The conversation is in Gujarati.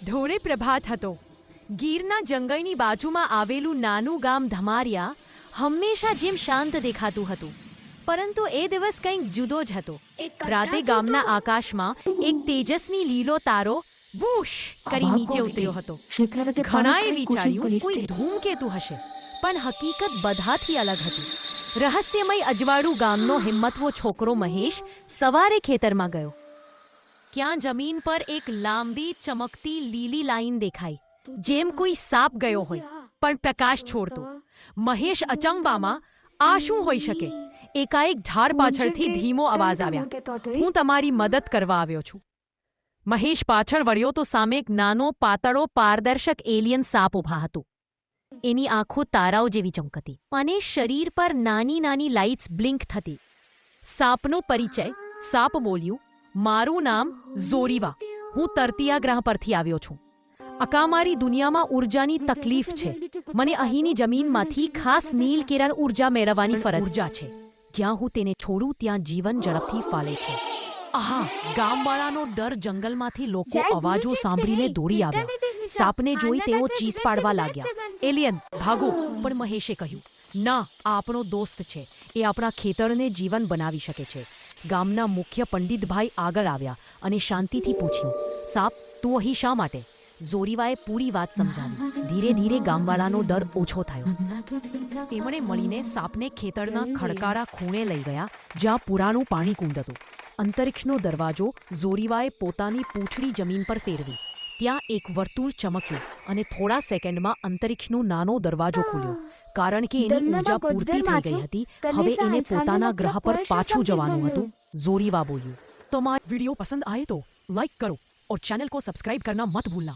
ઢોરે પ્રભાત હતો. ગીરના જંગલની બાજુમાં આવેલું નાનું ગામ ધમારિયા હંમેશા જેમ શાંત દેખાતું હતું, પરંતુ એ દિવસ કંઈક જુદો જ હતો. રાતે ગામના આકાશમાં એક તેજસ્વી લીલો તારો વૂશ કરી નીચે ઉતર્યો હતો. ઘણાએ વિચાર્યું કોઈ ધૂમકેતુ હશે, પણ હકીકત બધાથી અલગ હતી. રહસ્યમય અજવાળું ગામનો હિંમતવો છોકરો મહેશ સવારે ખેતરમાં ગયો. ક્યાં જમીન પર એક લાંબી ચમકતી લીલી લાઈન દેખાઈ, જેમ કોઈ સાપ ગયો હોય પણ પ્રકાશ છોડતો. મહેશ અચંબામાં, આ શું હોઈ શકે? એકાએક ઝાડ પાછળથી ધીમો અવાજ આવ્યા, હું તમારી મદદ કરવા આવ્યો છું. મહેશ પાછળ વળ્યો તો સામે એક નાનો પાતળો પારદર્શક એલિયન સાપ ઊભા હતો. એની આંખો તારાઓ જેવી ચમકતી અને શરીર પર નાની નાની લાઇટ્સ બ્લિંક થતી. સાપનો પરિચય. સાપ બોલ્યું, મારું નામ ઝોરીવા. હું તરતિયા ગ્રહ પરથી આવ્યો છું. અકામારી દુનિયામાં ઉર્જાની તકલીફ છે. મને અહીંની જમીનમાંથી ખાસ નીલ કિરણ ઉર્જા મેળવવાની ફરજ છે. જ્યાં હું તેને છોડું ત્યાં જીવન ઝડપથી ફાલે છે. આહા! ગામવાળાનો ડર જંગલમાંથી લોકો અવાજો સાંભળીને દોડી આવ્યા. સાપને જોઈ તેઓ ચીસ પાડવા લાગ્યા. એલિયન, ભાગો! પણ મહેશે કહ્યું, ના, આ આપણો દોસ્ત છે. એ આપણા ખેતરને જીવન બનાવી શકે છે. ગામના મુખ્ય પંડિતભાઈ આગળ આવ્યા અને શાંતિથી પૂછ્યું, સાપ, તું અહીં શા માટે? ઝોરીવાએ પૂરી વાત સમજાવી. ધીરે ધીરે ગામવાળાનો ડર ઓછો થયો. તેમણે મળીને સાપને ખેતરના ખડકારા ખૂણે લઈ ગયા, જ્યાં પુરાણું પાણીકુંડ હતું. અંતરિક્ષનો દરવાજો ઝોરીવાએ પોતાની પૂંછડી જમીન પર ફેરવી. ત્યાં એક વર્તુળ ચમક્યું અને થોડા સેકન્ડમાં અંતરિક્ષનો નાનો દરવાજો ખુલ્યો. કારણ કે એની ઊર્જા પૂરતી થઈ ગઈ હતી, હવે એને પોતાના ગ્રહ પર પાછું જવાનું હતું. ઝોરીવા બોલ્યું, તો મારો વિડિયો પસંદ આए तो लाइक करो और चैनल को सब्सक्राइब करना मत भूलना.